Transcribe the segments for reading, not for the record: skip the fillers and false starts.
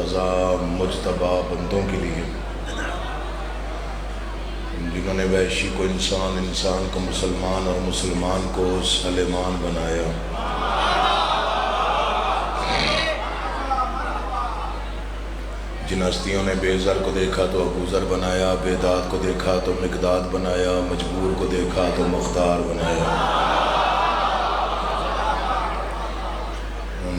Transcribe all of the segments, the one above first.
رضا مجتبی بندوں کے لیے جنہوں نے وحشی کو انسان، انسان کو مسلمان اور مسلمان کو سلیمان بنایا، جن ہستیوں نے بے زر کو دیکھا تو ابو ذر بنایا، بے داد کو دیکھا تو مقداد بنایا، مجبور کو دیکھا تو مختار بنایا۔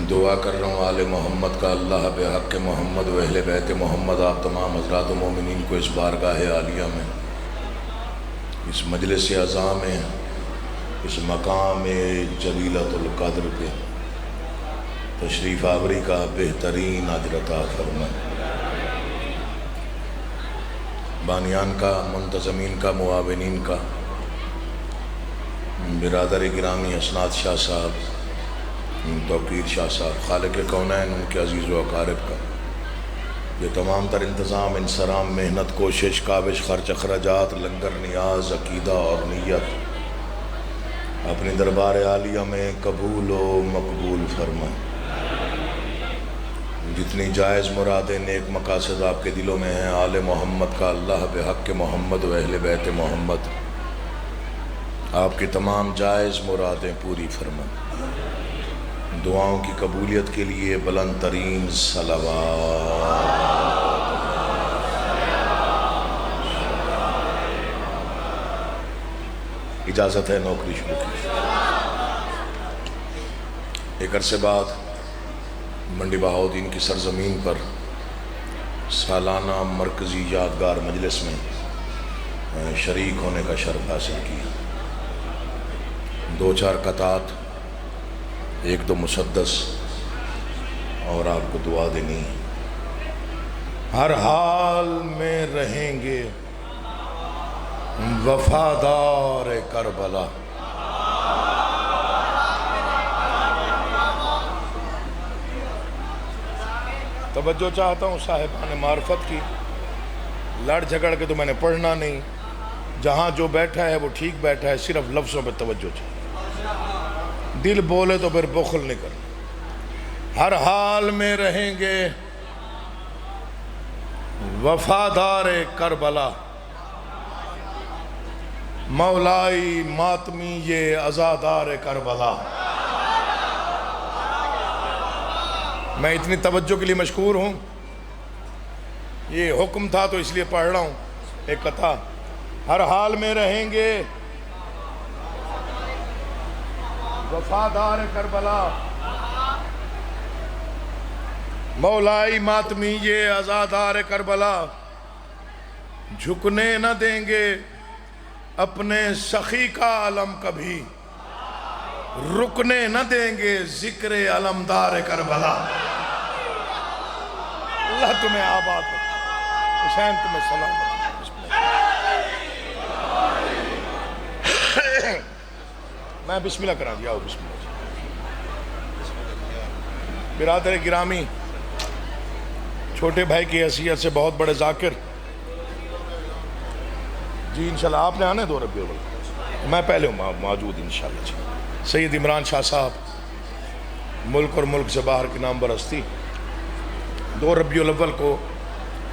دعا کر رہا ہوں آل محمد کا، اللہ بحق محمد و اہل بیت محمد آپ تمام حضرات و مومنین کو اس بارگاہ عالیہ میں، اس مجلس اعظم میں، اس مقام جلیلۃ القدر پہ تشریف آوری کا بہترین اجر عطا فرمائے۔ بانیان کا، منتظمین کا، معاونین کا، برادر گرامی اسناد شاہ صاحب، توقیر شاہ صاحب، خالق کونین، ان کے عزیز و اقارب کا، یہ تمام تر انتظام، انصرام، محنت، کوشش، کاوش، خرچ، اخراجات، لنگر، نیاز، عقیدہ اور نیت اپنی دربار عالیہ میں قبول و مقبول فرمائے۔ جتنی جائز مرادیں، نیک مقاصد آپ کے دلوں میں ہیں، آل محمد کا، اللہ بحق محمد و اہل بیت محمد آپ کی تمام جائز مرادیں پوری فرمائے۔ دعاؤں کی قبولیت کے لیے بلند ترین صلوات۔ اجازت ہے نوکری شروع کی۔ ایک عرصے بعد منڈی بہاؤدین کی سرزمین پر سالانہ مرکزی یادگار مجلس میں شریک ہونے کا شرف حاصل کیا۔ دو چار قطعات، ایک دو مسدس اور آپ کو دعا دینی ہے۔ ہر حال میں رہیں گے وفادار کربلا، توجہ چاہتا ہوں صاحبان معرفت کی، لڑ جھگڑ کے تو میں نے پڑھنا نہیں، جہاں جو بیٹھا ہے وہ ٹھیک بیٹھا ہے، صرف لفظوں پہ توجہ چاہتا، دل بولے تو پھر بخل نہیں کرنا۔ ہر حال میں رہیں گے وفادار کربلا، مولائی ماتمی یہ عزادار کربلا۔ میں اتنی توجہ کے لیے مشکور ہوں، یہ حکم تھا تو اس لیے پڑھ رہا ہوں ایک قطعہ۔ ہر حال میں رہیں گے وفادار کربلا، مولائی ماتمی یہ عزادار کربلا، جھکنے نہ دیں گے اپنے سخی کا علم کبھی، رکنے نہ دیں گے ذکر علمدار کربلا۔ اللہ تمہیں آباد رکھے، حسین تمہیں سلامت رکھے۔ میں بسم اللہ کرا دیا، بسم اللہ۔ برادر گرامی، چھوٹے بھائی کی حیثیت سے بہت بڑے ذاکر، جی انشاءاللہ آپ نے آنے دو ربیع الاول، میں پہلے ہوں موجود انشاءاللہ۔ جی سید عمران شاہ صاحب، ملک اور ملک سے باہر کی نامور ہستی، 2 ربیع الاول کو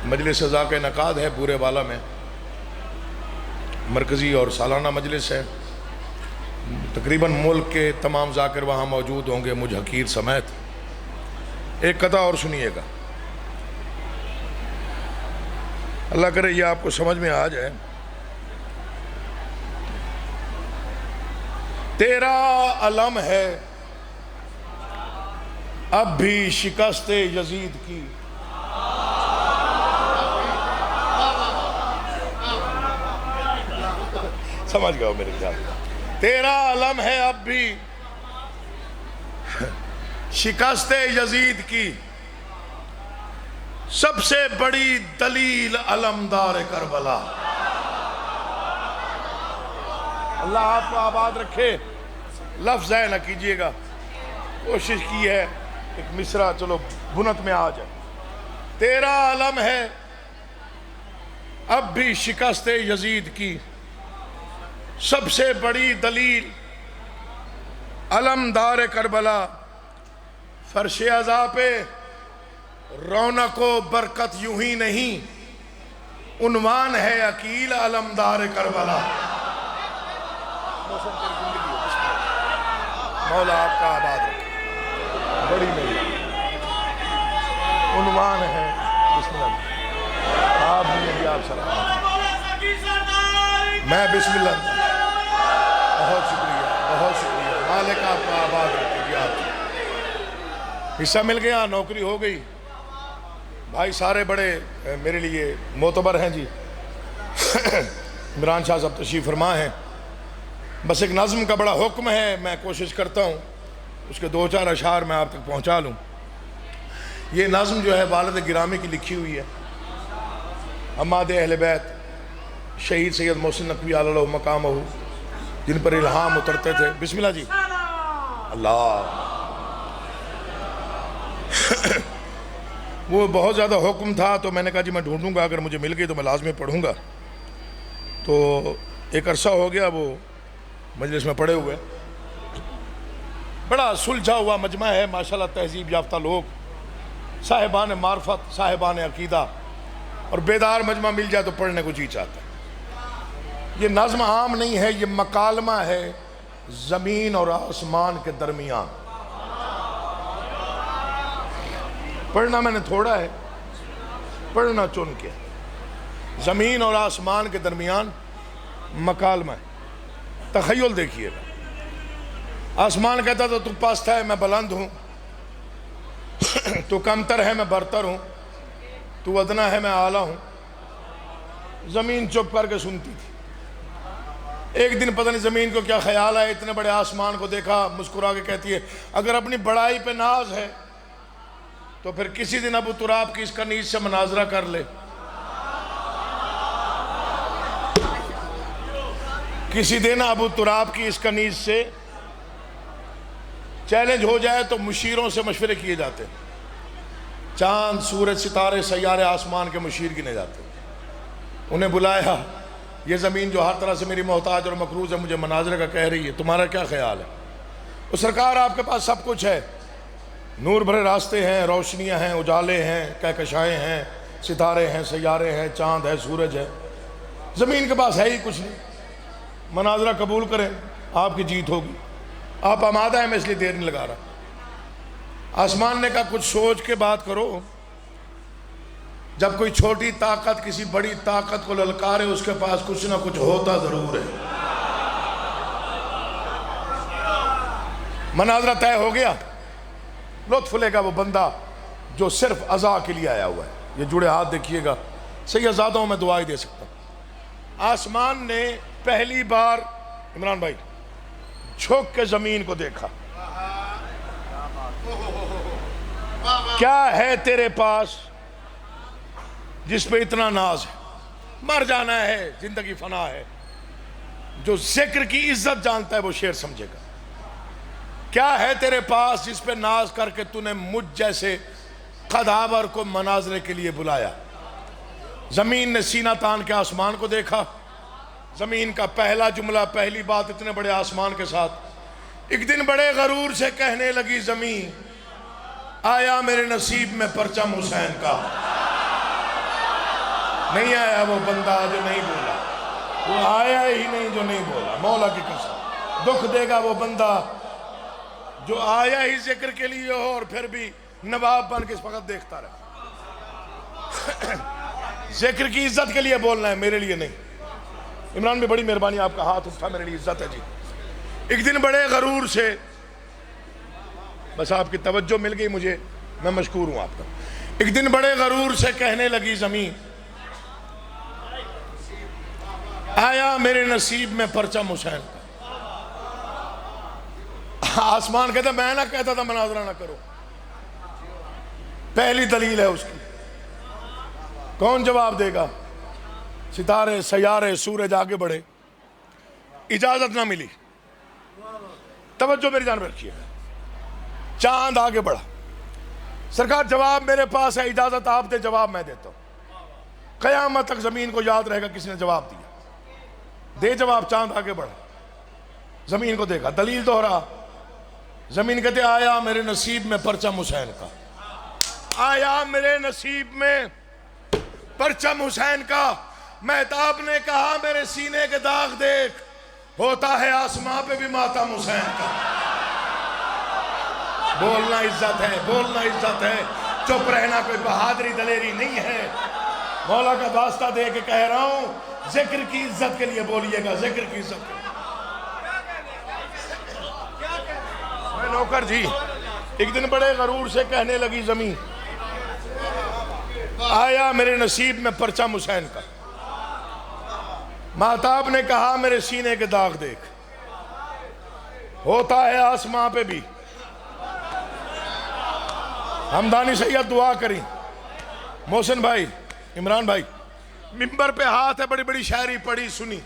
مجلس اعزا کا انعقاد ہے پورے والا میں، مرکزی اور سالانہ مجلس ہے، تقریباً ملک کے تمام ذاکر وہاں موجود ہوں گے، مجھ حقیر سمیت۔ ایک قطعہ اور سنیے گا، اللہ کرے یہ آپ کو سمجھ میں آ جائے۔ تیرا علم ہے اب بھی شکست یزید کی، سمجھ گئے ہو میرے خیال، تیرا علم ہے اب بھی شکست یزید کی، سب سے بڑی دلیل علمدار کربلا۔ اللہ آپ کو آباد رکھے، لفظ ضائع نہ کیجئے گا، کوشش کی ہے ایک مصرع چلو بنت میں آ جائے۔ تیرا علم ہے اب بھی شکست یزید کی، سب سے بڑی دلیل علمدار کربلا، فرش عزا پہ رونق و برکت یوں ہی نہیں، عنوان ہے عقیل علمدار کربلا۔ مولا آپ کا آباد رکھے، بڑی میری عنوان ہے، بسم اللہ آپ بھی آپ سلامت۔ میں بسم اللہ، بہت شکریہ مالک آپ کا آباد رکھے جی۔ آپ حصہ مل گیا، نوکری ہو گئی، بھائی سارے بڑے میرے لیے معتبر ہیں جی۔ عمران شاہ صاحب تشریف فرما ہیں، بس ایک نظم کا بڑا حکم ہے، میں کوشش کرتا ہوں اس کے 2-4 اشعار میں آپ تک پہنچا لوں۔ یہ نظم جو ہے والد گرامی کی لکھی ہوئی ہے، عماد اہل بیت شہید سید محسن نقوی علیہ مقامہ، جن پر الہام اترتے تھے۔ بسم اللہ جی۔ اللہ وہ بہت زیادہ حکم تھا تو میں نے کہا جی میں ڈھونڈوں گا، اگر مجھے مل گئی تو میں لازمی پڑھوں گا۔ تو ایک عرصہ ہو گیا وہ مجلس میں پڑھے ہوئے، بڑا سلجھا ہوا مجمع ہے ماشاءاللہ، تہذیب یافتہ لوگ، صاحبان معرفت، صاحبان عقیدہ، اور بیدار مجمع مل جائے تو پڑھنے کو جی چاہتا ہے۔ یہ نظم عام نہیں ہے، یہ مکالمہ ہے زمین اور آسمان کے درمیان۔ پڑھنا میں نے تھوڑا ہے، پڑھنا چن کے۔ زمین اور آسمان کے درمیان مکالمہ ہے، تخیل دیکھیے گا۔ آسمان کہتا تو پست ہے میں بلند ہوں، تو کمتر ہے میں برتر ہوں، تو ادنا ہے میں اعلیٰ ہوں۔ زمین چپ کر کے سنتی تھی۔ ایک دن پتہ نہیں زمین کو کیا خیال ہے، اتنے بڑے آسمان کو دیکھا، مسکرا کے کہتی ہے اگر اپنی بڑائی پہ ناز ہے تو پھر کسی دن ابو تراب کی اس کنیز سے مناظرہ کر لے۔ کسی دن ابو تراب کی اس کنیز سے چیلنج ہو جائے تو مشیروں سے مشورے کیے جاتے، چاند سورج ستارے سیارے آسمان کے مشیر گنے جاتے۔ انہیں بلایا، یہ زمین جو ہر طرح سے میری محتاج اور مقروض ہے مجھے مناظرہ کا کہہ رہی ہے، تمہارا کیا خیال ہے؟ وہ سرکار آپ کے پاس سب کچھ ہے، نور بھرے راستے ہیں، روشنیاں ہیں، اجالے ہیں، کہکشائیں ہیں، ستارے ہیں، سیارے ہیں، چاند ہے، سورج ہے، زمین کے پاس ہے ہی کچھ نہیں۔ مناظرہ قبول کریں، آپ کی جیت ہوگی، آپ آمادہ ہیں، میں اس لیے دیر نہیں لگا رہا۔ آسمان نے کہا کچھ سوچ کے بات کرو، جب کوئی چھوٹی طاقت کسی بڑی طاقت کو للکارے اس کے پاس کچھ نہ کچھ ہوتا ضرور ہے۔ مناظرہ طے ہو گیا، لطف لے گا وہ بندہ جو صرف عزا کے لیے آیا ہوا ہے۔ یہ جڑے ہاتھ دیکھیے گا، سیدزادوں میں دعائیں دے سکتا ہوں۔ آسمان نے پہلی بار عمران بھائی جھک کے زمین کو دیکھا۔ کیا ہے تیرے پاس جس پہ اتنا ناز ہے؟ مر جانا ہے، زندگی فنا ہے۔ جو ذکر کی عزت جانتا ہے وہ شعر سمجھے گا۔ کیا ہے تیرے پاس جس پہ ناز کر کے تو نے مجھ جیسے قداور کو مناظرے کے لیے بلایا؟ زمین نے سینہ تان کے آسمان کو دیکھا۔ زمین کا پہلا جملہ، پہلی بات اتنے بڑے آسمان کے ساتھ، ایک دن بڑے غرور سے کہنے لگی زمین، آیا میرے نصیب میں پرچم حسین کا۔ نہیں آیا وہ بندہ جو نہیں بولا، وہ آیا ہی نہیں جو نہیں بولا، مولا کی قسم۔ دکھ دے گا وہ بندہ جو آیا ہی ذکر کے لیے ہو اور پھر بھی نواب بن کے اس وقت دیکھتا رہے۔ ذکر کی عزت کے لیے بولنا ہے، میرے لیے نہیں۔ عمران بھی بڑی مہربانی، آپ کا ہاتھ اٹھا، میرے لیے عزت ہے جی۔ ایک دن بڑے غرور سے، بس آپ کی توجہ مل گئی مجھے، میں مشکور ہوں آپ کا۔ ایک دن بڑے غرور سے کہنے لگی زمین، آیا میرے نصیب میں پرچم حسین کا۔ آسمان کہتا میں نہ کہتا تھا مناظرہ نہ کرو، پہلی دلیل ہے اس کی۔ کون جواب دے گا؟ ستارے سیارے سورج آگے بڑھے، اجازت نہ ملی، توجہ میری جانب رکھیے، چاند آگے بڑھا، سرکار جواب میرے پاس ہے، اجازت آپ دے، جواب میں دیتا ہوں۔ قیامت تک زمین کو یاد رہے گا کس نے جواب دیا، دے جواب۔ چاند آگے بڑھا، زمین کو دیکھا، دلیل دوہرا۔ زمین کہتے آیا میرے نصیب میں پرچم حسین کا۔ آیا میرے نصیب میں پرچم حسین کا، مہتاب نے کہا میرے سینے کے داغ دیکھ، ہوتا ہے آسماں پہ بھی ماتم حسین کا۔ بولنا عزت ہے، بولنا عزت ہے، چپ رہنا کوئی بہادری دلیری نہیں ہے۔ مولا کا واسطہ دے کے کہہ رہا ہوں، ذکر کی عزت کے لیے بولیے گا، ذکر کی عزت کے لیے۔ میں نوکر جی ایک دن بڑے غرور سے کہنے لگی زمین، آیا میرے نصیب میں پرچم حسین کا، مہتاب نے کہا میرے سینے کے داغ دیکھ، ہوتا ہے آسماں پہ بھی۔ ہمدانی سید دعا کریں، محسن بھائی، عمران بھائی، ممبر پہ ہاتھ ہے، بڑی بڑی شاعری پڑھی سنی،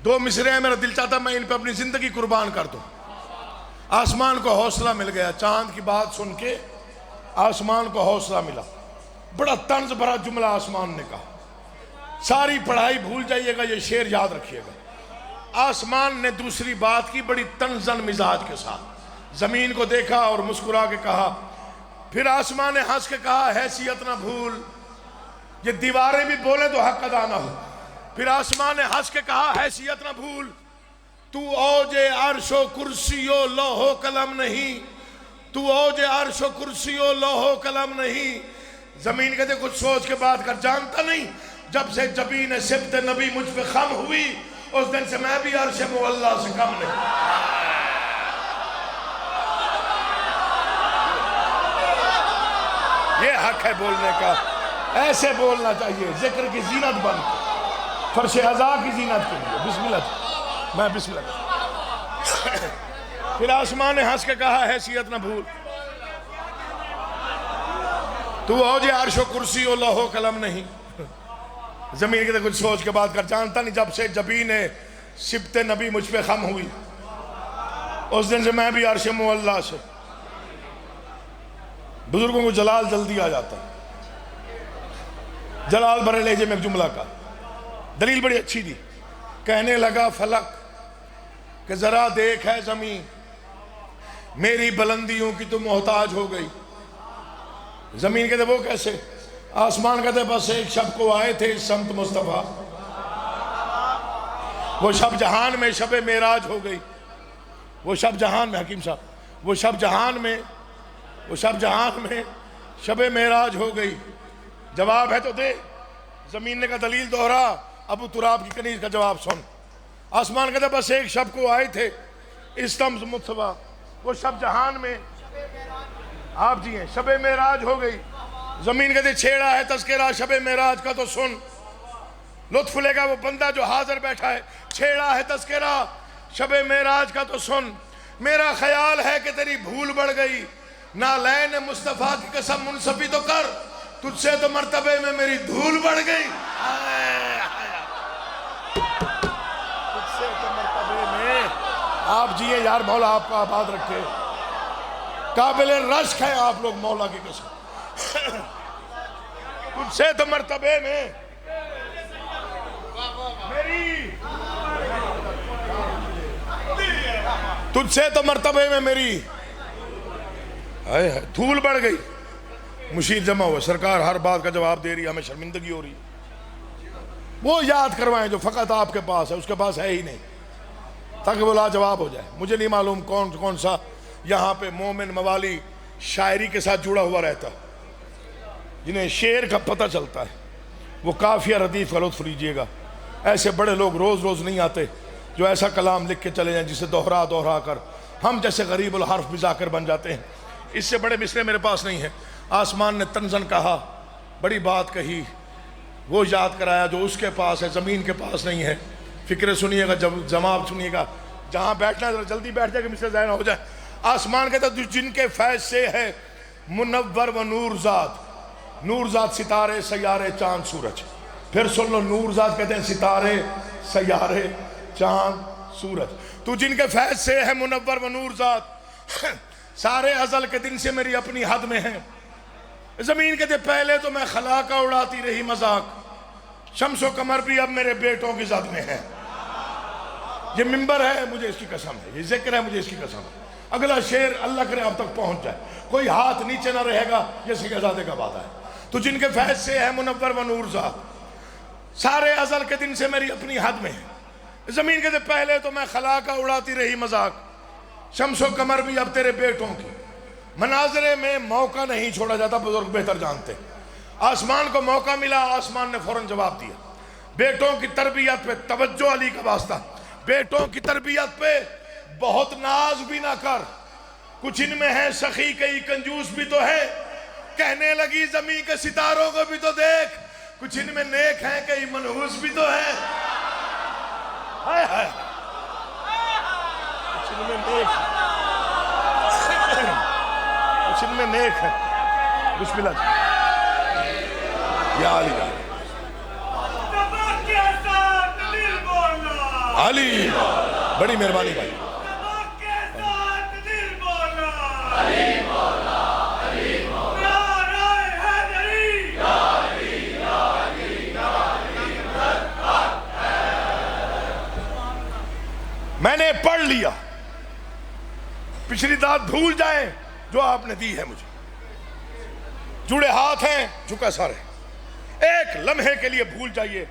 دو مصرے ہیں، میرا دل چاہتا میں ان پہ اپنی زندگی قربان کر دوں۔ آسمان کو حوصلہ مل گیا، چاند کی بات سن کے آسمان کو حوصلہ ملا، بڑا طنز بھرا جملہ آسمان نے کہا، ساری پڑھائی بھول جائیے گا، یہ شعر یاد رکھیے گا۔ آسمان نے دوسری بات کی بڑی طنزن مزاج کے ساتھ، زمین کو دیکھا اور مسکرا کے کہا، پھر آسمان نے ہنس کے کہا حیثیت نہ بھول، یہ دیواریں بھی بولیں تو حق ادا نہ ہو۔ پھر آسمان نے ہنس کے کہا حیثیت نہ بھول، تو اوج عرش و کرسی و لوح و قلم نہیں، تو اوج عرش و کرسی و لوح و قلم نہیں۔ زمین کہتے کچھ سوچ کے بات کر، جانتا نہیں جب سے جبین سبت نبی مجھ پہ خم ہوئی، اس دن سے میں بھی عرش معلیٰ سے کم نہیں۔ یہ حق ہے بولنے کا، ایسے بولنا چاہیے، ذکر کی زینت بن کے، فرش عزا کی زینت کے لیے۔ بسم اللہ، میں بسم اللہ۔ پھر آسمان نے ہنس کے کہا حیثیت نہ بھول، تو اوج عرش و کرسی و لوح و قلم نہیں۔ زمین کے کچھ سوچ کے بات کر، جانتا نہیں جب سے جبین سبت نبی مجھ پہ خم ہوئی، اس دن سے میں بھی عرش معلیٰ سے۔ بزرگوں کو جلال جلدی آ جاتا ہے، جلال بھرے لہجے میں ایک جملہ کا دلیل بڑی اچھی دی، کہنے لگا فلک کہ ذرا دیکھ ہے زمین، میری بلندیوں کی تو محتاج ہو گئی۔ زمین کہتے وہ کیسے؟ آسمان کہتے بس ایک شب کو آئے تھے اس سمت مصطفیٰ، وہ شب جہان میں شب معراج ہو گئی، وہ شب جہان میں، حکیم صاحب، وہ شب جہان میں شب معراج ہو گئی۔ جواب ہے تو دے، زمین نے کہا دلیل دوہرا، ابو تراب کی کنیز کا جواب سن۔ آسمان کہتا بس ایک شب کو آئے تھے اس سمت مصطفیٰ، وہ شب جہان میں آپ جی ہیں شب معراج ہو گئی۔ زمین کہتے چھیڑا ہے تذکرہ شب معراج کا تو سن، لطف لے گا وہ بندہ جو حاضر بیٹھا ہے، چھیڑا ہے تذکرہ شب معراج کا تو سن، میرا خیال ہے کہ تیری بھول بڑھ گئی، نالین مصطفیٰ کی قسم منصفی تو کر، تجھ سے تو مرتبے میں میری دھول بڑھ گئی۔ تجھ سے تو مرتبے میں آپ جیے یار، مولا آپ کو آباد رکھے، قابل رشک ہے آپ لوگ مولا کی قسم، تجھ سے تو مرتبے میں میری، تجھ سے تو مرتبے میں میری دھول بڑھ گئی۔ مشیر جمع ہوا، سرکار ہر بات کا جواب دے رہی ہے، ہمیں شرمندگی ہو رہی، وہ یاد کروائیں جو فقط آپ کے پاس ہے، اس کے پاس ہے ہی نہیں، تاکہ وہ لاجواب ہو جائے۔ مجھے نہیں معلوم کون سا یہاں پہ مومن موالی شاعری کے ساتھ جڑا ہوا رہتا، جنہیں شعر کا پتہ چلتا ہے، وہ قافیہ ردیف کا لطف لیجئے گا۔ ایسے بڑے لوگ روز روز نہیں آتے جو ایسا کلام لکھ کے چلے جائیں جسے دوہرا کر ہم جیسے غریب الحرف بھی ذاکر بن جاتے ہیں۔ اس سے بڑے مصرے میرے پاس نہیں ہیں۔ آسمان نے طنزاً کہا، بڑی بات کہی، وہ یاد کرایا جو اس کے پاس ہے، زمین کے پاس نہیں ہے۔ فکر سنیے گا، جواب سنیے گا، جہاں بیٹھنا ہے جلدی بیٹھ جائے کہ مصرے ضائع نہ ہو جائے۔ آسمان کہتا ہے جن کے فیض سے ہے منور و نور ذات، نور ذات ستارے سیارے چاند سورج۔ پھر سن لو، نور ذات کہتے ہیں ستارے سیارے چاند سورج۔ تو جن کے فیض سے ہے منور و نور ذات، سارے ازل کے دن سے میری اپنی حد میں ہے۔ زمین کہتے پہلے تو میں خلا کا اڑاتی رہی مذاق، شمس و قمر بھی اب میرے بیٹوں کی زد میں ہے۔ یہ ممبر ہے، مجھے اس کی قسم ہے، یہ ذکر ہے، مجھے اس کی قسم ہے۔ اگلا شعر اللہ کرے اب تک پہنچ جائے، کوئی ہاتھ نیچے نہ رہے گا، یہ شہزادے کا وعدہ ہے۔ تو جن کے فیض سے ہے منور و نور ذات، سارے ازل کے دن سے میری اپنی حد میں ہے، زمین کے سے پہلے تو میں خلا کا اڑاتی رہی مذاق، شمس و قمر بھی اب تیرے بیٹوں کی، مناظرے میں موقع نہیں چھوڑا جاتا، بزرگ بہتر جانتے۔ آسمان کو موقع ملا، آسمان نے فوراً جواب دیا، بیٹوں کی تربیت پہ توجہ، علی کا واسطہ، بیٹوں کی تربیت پہ بہت ناز بھی نہ کر، کچھ ان میں ہے سخی، کئی کنجوس بھی تو ہے، کہنے لگی زمین کے ستاروں کو بھی تو دیکھ، کچھ ان میں نیک ہیں، کئی منحوس بھی تو ہے، ہائے ہائے، کچھ ان میں نیک ہیں، کچھ ان میں نیک ہے۔ بسم اللہ یا علی علی، بڑی مہربانی بھائی، میں نے پڑھ لیا، پچھلی داد بھول جائیں جو آپ نے دی ہے مجھے، جڑے ہاتھ ہیں جھکا سر ہے، ایک لمحے کے لیے بھول جائیے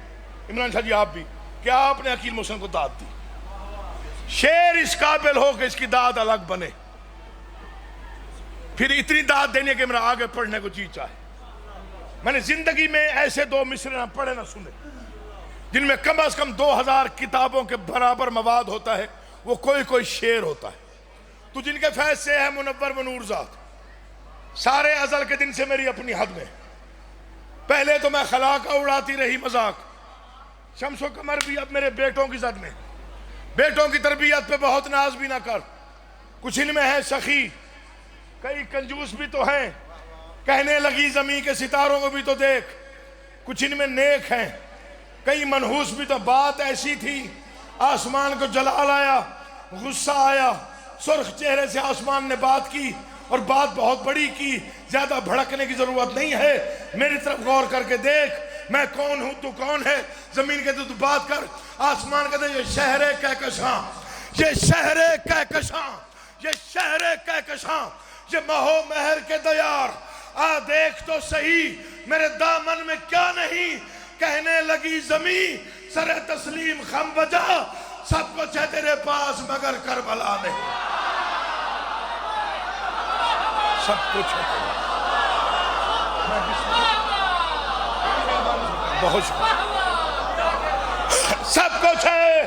عمران شاہ جی آپ بھی کہ آپ نے عقیل محسن کو داد دی، شعر اس قابل ہو کہ اس کی داد الگ بنے، پھر اتنی داد دینے کے میرا آگے پڑھنے کو جی چاہے۔ میں نے زندگی میں ایسے دو مصرے نہ پڑھے نہ سنے جن میں کم از کم 2000 کتابوں کے برابر مواد ہوتا ہے، وہ کوئی شعر ہوتا ہے۔ تو جن کے فیض سے ہے منور و نور ذات، سارے ازل کے دن سے میری اپنی حد میں، پہلے تو میں خلا کا اڑاتی رہی مذاق، شمس و قمر بھی اب میرے بیٹوں کی زد میں، بیٹوں کی تربیت پہ بہت ناز بھی نہ کر، کچھ ان میں ہے سخی، کئی کنجوس بھی تو ہیں، کہنے لگی زمین کے ستاروں کو بھی تو دیکھ، کچھ ان میں نیک ہیں، کئی منحوس بھی تو۔ بات ایسی تھی، آسمان کو جلال آیا، غصہ آیا، سرخ چہرے سے آسمان نے بات کی، اور بات بہت بڑی کی، زیادہ بھڑکنے کی ضرورت نہیں ہے، میری طرف غور کر کے دیکھ، میں کون ہوں، تو کون ہے، زمین کے تو بات کر۔ آسمان کہتے یہ شہر کہکشاں، یہ شہر کہکشاں، یہ شہر کہکشاں، یہ مہو مہر کے دیار، آ دیکھ تو صحیح میرے دامن میں کیا نہیں، کہنے لگی زمین سر تسلیم خم بجا، سب کچھ ہے تیرے پاس مگر کربلا نہیں، سب کچھ ہے تیرے بہت شکریہ، سب کچھ ہے،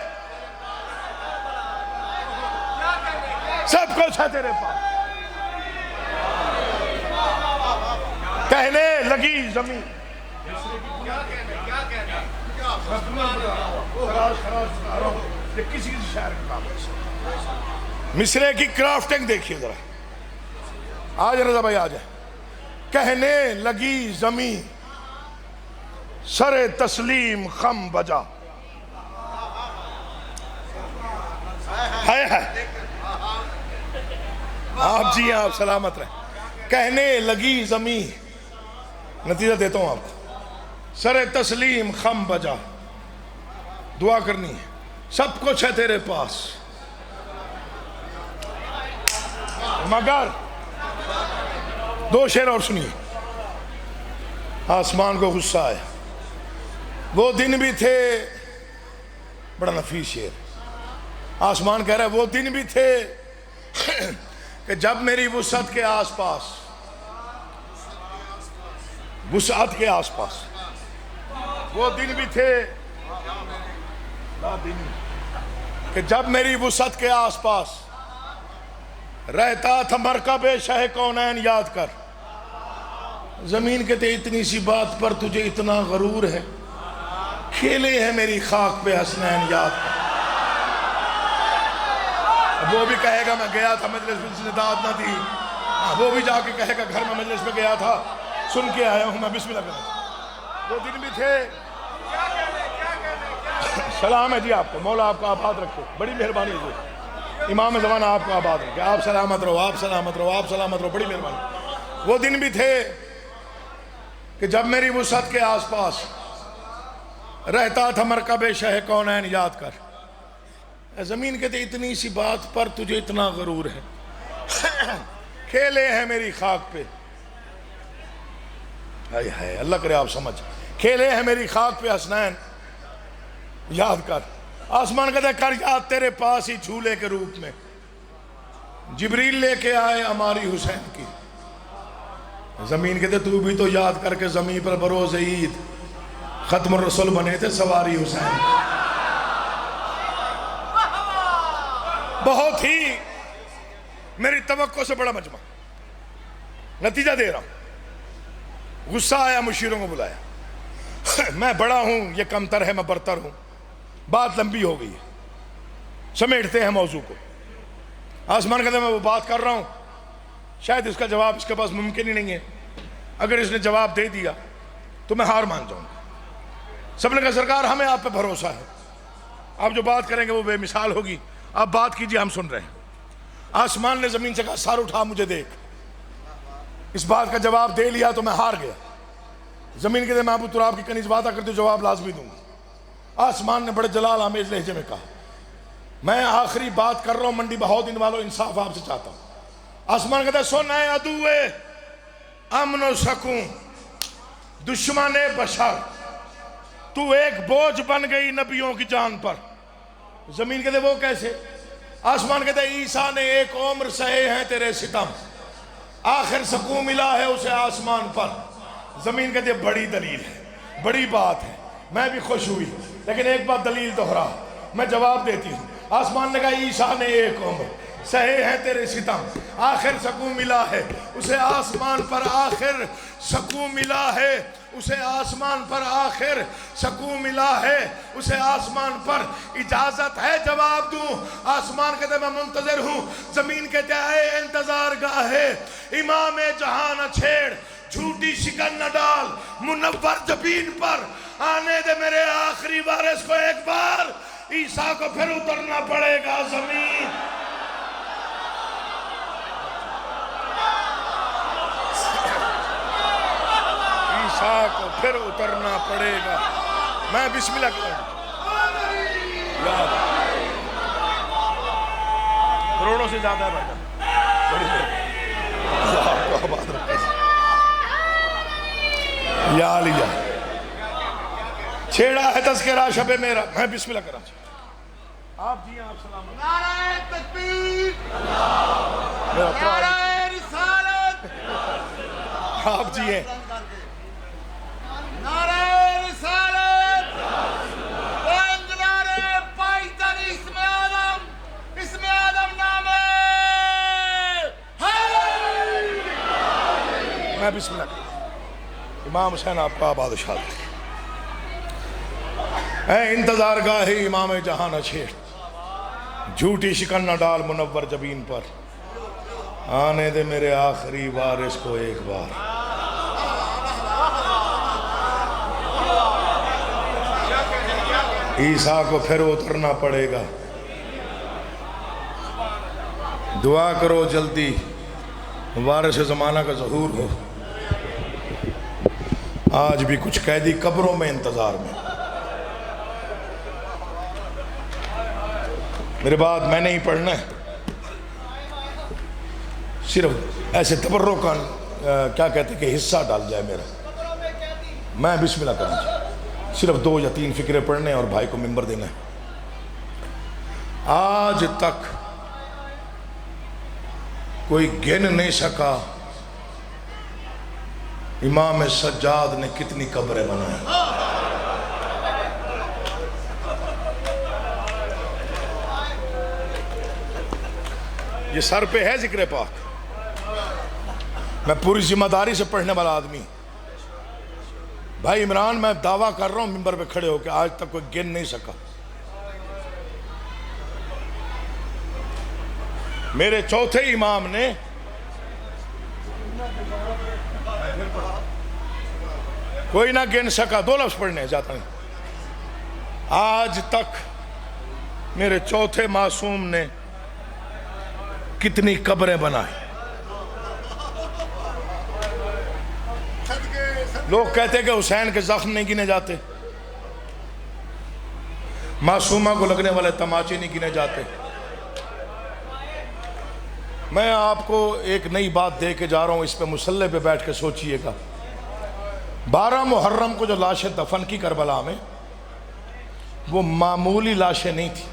سب کچھ ہے تیرے پاس، کہنے لگی زمین، کسی شاعر کا کام ہے، مصرے کی کرافٹنگ دیکھیے ذرا، آج رضا بھائی آج ہے، کہنے لگی زمین سر تسلیم خم بجا، ہے آپ جی آپ سلامت رہیں، کہنے لگی زمین، نتیجہ دیتا ہوں آپ کو، سر تسلیم خم بجا، دعا کرنی ہے، سب کچھ ہے تیرے پاس مگر، دو شعر اور سنیے، آسمان کو غصہ آیا، وہ دن بھی تھے، بڑا نفیس شعر، آسمان کہہ رہا ہے وہ دن بھی تھے کہ جب میری وسعت کے آس پاس، وسعت کے آس پاس، وہ دن بھی تھے کہ جب میری وسعت کے آس پاس رہتا تھا مرکب شہ کونین یاد کر، زمین کے تے اتنی سی بات پر تجھے اتنا غرور ہے، کھیلے ہیں میری خاک پہ حسنین یاد کر۔ اب وہ بھی کہے گا میں گیا تھا مجلس میں جس نے داد نہ دی، وہ بھی جا کے کہے گا گھر میں مجلس میں گیا تھا سن کے آیا ہوں میں، بسم اللہ کریں، وہ دن بھی تھے۔ سلام ہے جی آپ کو، مولا آپ کو آباد رکھے، بڑی مہربانی ہے، امام زمانہ آپ کو آباد رکھے، آپ سلامت رہو، آپ سلامت رہو، آپ سلامت رہو، بڑی مہربانی۔ وہ دن بھی تھے کہ جب میری وسعت کے آس پاس رہتا تھا مرکب شہ کونین یاد کر، زمین کہتے اتنی سی بات پر تجھے اتنا غرور ہے، کھیلے ہیں میری خاک پہ، ہائے ہائے اللہ کرے آپ سمجھ، کھیلے ہیں میری خاک پہ حسنین، یاد کر۔ آسمان کہتا ہے کر یاد تیرے پاس ہی جھولے کے روپ میں جبریل لے کے آئے ہماری حسین کی۔ زمین کہتے تو بھی تو یاد کر کے زمین پر بروز عید ختم الرسول بنے تھے سواری حسین۔ بہت ہی میری توقع سے بڑا مجمع، نتیجہ دے رہا ہوں۔ غصہ آیا، مشیروں کو بلایا، میں بڑا ہوں یہ کمتر ہے میں برتر ہوں، بات لمبی ہو گئی ہے، سمیٹتے ہیں موضوع کو۔ آسمان کہتا ہے میں وہ بات کر رہا ہوں، شاید اس کا جواب اس کے پاس ممکن ہی نہیں ہے، اگر اس نے جواب دے دیا تو میں ہار مان جاؤں گا۔ سب نے کہا سرکار ہمیں آپ پہ بھروسہ ہے، آپ جو بات کریں گے وہ بے مثال ہوگی، آپ بات کیجئے ہم سن رہے ہیں۔ آسمان نے زمین سے کہا سر اٹھا مجھے دیکھ، اس بات کا جواب دے لیا تو میں ہار گیا۔ زمین کہتے میں ابو تراب کی کنیز وعدہ کرتے جواب لازمی دوں گا۔ آسمان نے بڑے جلال آمیز لہجے میں کہا میں آخری بات کر رہا ہوں، منڈی بہو دن والوں انصاف آپ سے چاہتا ہوں۔ آسمان کہتا ہے سن اے عدوے امن و سکون دشمن بشر، تو ایک بوجھ بن گئی نبیوں کی جان پر۔ زمین کہتے وہ کیسے؟ آسمان کہتے عیسیٰ نے ایک عمر سہے ہیں تیرے ستم، آخر سکون ملا ہے اسے آسمان پر۔ زمین کہتے بڑی دلیل ہے، بڑی بات ہے، میں بھی خوش ہوئی، لیکن ایک بات دلیل دہرا، میں جواب دیتی ہوں۔ آسمان نے کہا عیسیٰ نے ایک عمر سہے ہیں تیرے ستم، آخر سکون ملا ہے اسے آسمان پر، آخر سکون ملا ہے اسے آسمان پر، آخر سکون ملا ہے اسے آسمان پر۔ اجازت ہے جواب دوں؟ آسمان کہتے میں منتظر ہوں۔ زمین کہتے اے انتظار گاہے امام جہاں نہ چھیڑ، جھوٹی شکن نہ ڈال منور جبین پر، آنے دے میرے آخری وارث کو ایک بار، عیسیٰ کو پھر اترنا پڑے گا زمین۔ عیسیٰ کو پھر اترنا پڑے گا۔ میں بسم اللہ کروں، یاد کروڑوں سے زیادہ ہے بھائی جان، بڑی اللہ آپ کو آباد رکھے۔ یا علی چھیڑا ہے تذکرہ شب میرا، میں بسم اللہ کرا آپ جی آپ سلام نعرہ تکبیر، نعرہ رسالت، آپ جی ہیں نعرہ رسالت، بلند نعرہ پائیدن اسم آدم نامے میں بسم اللہ کرا۔ امام حسین آپ کا آباد شاد اے انتظار گاہی امام جہاں نہ چھیڑ، جھوٹی شکن نہ ڈال منور جبین پر، آنے دے میرے آخری وارث کو ایک بار۔ عیسیٰ کو پھر اترنا پڑے گا، دعا کرو جلدی وارث زمانہ کا ظہور ہو۔ آج بھی کچھ قیدی قبروں میں انتظار میں۔ میرے بات میں نہیں پڑھنا ہے، صرف ایسے تبرک کا کیا کہتے کہ حصہ ڈال جائے میرا، میں بسم اللہ کرنا چاہتا، صرف 2 یا 3 فکرے پڑھنے اور بھائی کو ممبر دینا ہے۔ آج تک کوئی گن نہیں سکا امام سجاد نے کتنی قبریں بنائیں۔ یہ سر پہ ہے ذکر پاک، میں پوری ذمہ داری سے پڑھنے والا آدمی۔ بھائی عمران میں دعویٰ کر رہا ہوں ممبر پہ کھڑے ہو کے، آج تک کوئی گن نہیں سکا۔ میرے چوتھے امام نے کوئی نہ گن سکا، 2 لفظ پڑھنے جاتا نہیں۔ آج تک میرے چوتھے معصوم نے کتنی قبریں بنائی۔ لوگ کہتے کہ حسین کے زخم نہیں گنے جاتے، معصومہ کو لگنے والے تماچے نہیں گنے جاتے۔ میں آپ کو ایک نئی بات دے کے جا رہا ہوں، اس پہ مصلی پہ بیٹھ کے سوچئے گا۔ 12 محرم کو جو لاشیں دفن کی کربلا میں، وہ معمولی لاشیں نہیں تھی۔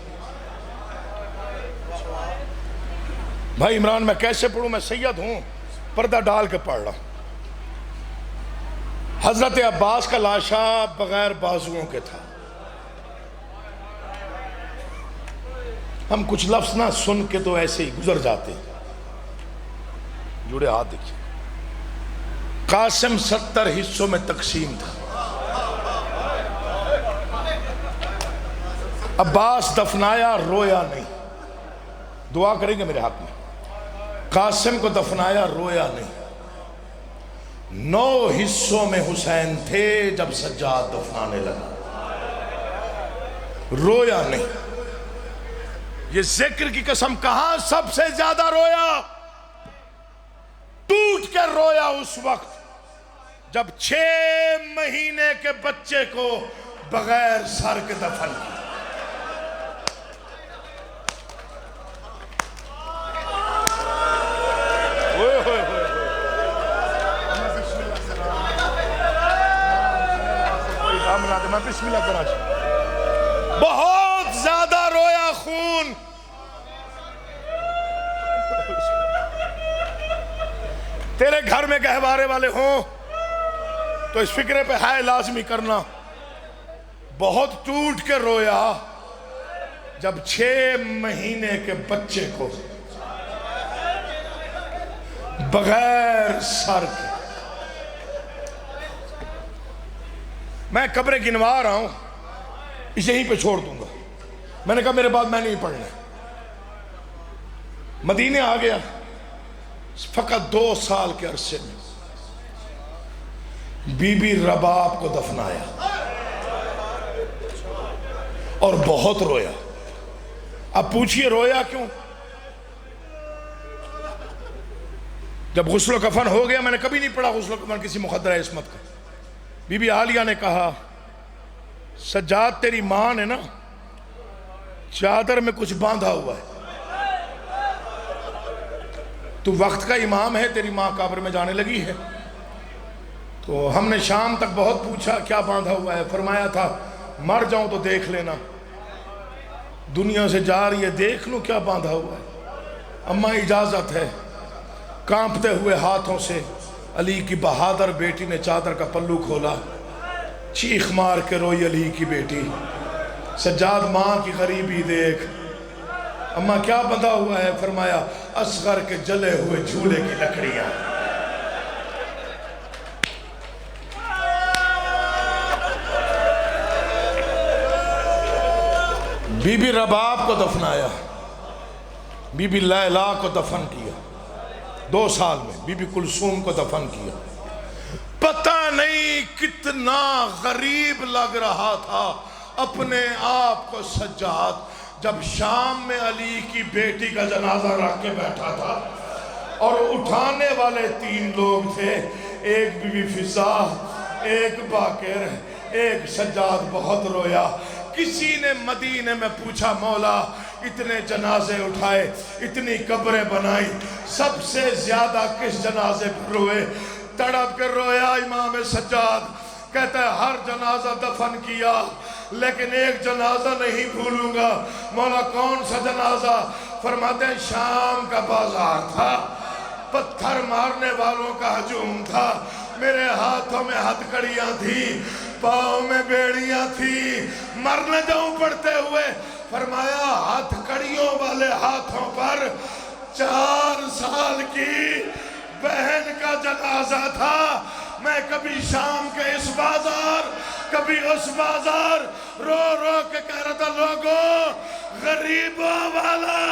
بھائی عمران میں کیسے پڑھوں؟ میں سید ہوں، پردہ ڈال کے پڑھ رہا ہوں۔ حضرت عباس کا لاشا بغیر بازوؤں کے تھا۔ ہم کچھ لفظ نہ سن کے تو ایسے ہی گزر جاتے ہیں۔ جڑے ہاتھ دیکھیں۔ قاسم 70 حصوں میں تقسیم تھا۔ عباس دفنایا، رویا نہیں۔ دعا کریں گے میرے حق میں۔ قاسم کو دفنایا، رویا نہیں۔ 9 حصوں میں حسین تھے جب سجاد دفنانے لگا، رویا نہیں۔ یہ ذکر کی قسم، کہاں سب سے زیادہ رویا؟ ٹوٹ کے رویا اس وقت جب 6 مہینے کے بچے کو بغیر سر کے دفن کیا۔ میں بسم اللہ کرنا چاہتا، بہت زیادہ رویا خون۔ تیرے گھر میں گہوارے والے ہوں تو اس فکرے پہ ہائے لازمی کرنا، بہت ٹوٹ کے رویا جب 6 مہینے کے بچے کو بغیر سر کے۔ میں قبریں گنوا رہا ہوں، اسے یہیں پہ چھوڑ دوں گا۔ میں نے کہا میرے بعد میں نہیں پڑھنا۔ مدینے آ گیا، فقط 2 سال کے عرصے میں بی بی رباب کو دفنایا اور بہت رویا۔ اب پوچھئے رویا کیوں؟ جب غسل و کفن ہو گیا، میں نے کبھی نہیں پڑھا غسل و کفن کسی مقدرہ عصمت کا، بی بی عالیہ نے کہا سجاد تیری ماں نے نا چادر میں کچھ باندھا ہوا ہے، تو وقت کا امام ہے، تیری ماں قبر میں جانے لگی ہے۔ تو ہم نے شام تک بہت پوچھا کیا باندھا ہوا ہے، فرمایا تھا مر جاؤں تو دیکھ لینا، دنیا سے جا رہی ہے دیکھ لوں کیا باندھا ہوا ہے۔ اماں اجازت ہے۔ کانپتے ہوئے ہاتھوں سے علی کی بہادر بیٹی نے چادر کا پلو کھولا، چیخ مار کے روئی علی کی بیٹی، سجاد ماں کی غریبی دیکھ۔ اماں کیا بندھا ہوا ہے؟ فرمایا اصغر کے جلے ہوئے جھولے کی لکڑیاں۔ بی بی رباب کو دفنایا، بی بی لیلا کو دفن کیا 2 سال میں، بی بی کلثوم کو دفن کیا۔ پتہ نہیں کتنا غریب لگ رہا تھا اپنے آپ کو سجاد جب شام میں علی کی بیٹی کا جنازہ رکھ کے بیٹھا تھا اور اٹھانے والے 3 لوگ تھے، ایک بی بی فضا، ایک باقر، ایک سجاد۔ بہت رویا۔ کسی نے مدینے میں پوچھا مولا اتنے جنازے اٹھائے، اتنی قبریں بنائی، سب سے زیادہ کس جنازے پر روئے؟ تڑپ کر رویا امام سجاد، کہتا ہے ہر جنازہ دفن کیا لیکن ایک جنازہ نہیں بھولوں گا۔ مولا کون سا جنازہ؟ فرماتے ہیں شام کا بازار تھا، پتھر مارنے والوں کا ہجوم تھا، میرے ہاتھوں میں ہتھکڑیاں تھی، پاؤں میں بیڑیاں تھی، مر نہ جاؤں پڑتے ہوئے۔ فرمایا ہتھکڑیوں والے ہاتھوں پر 4 سال کی بہن کا جنازہ تھا۔ میں کبھی شام کے اس بازار کبھی اس بازار رو رو کے کہہ رہا تھا لوگوں غریبوں والا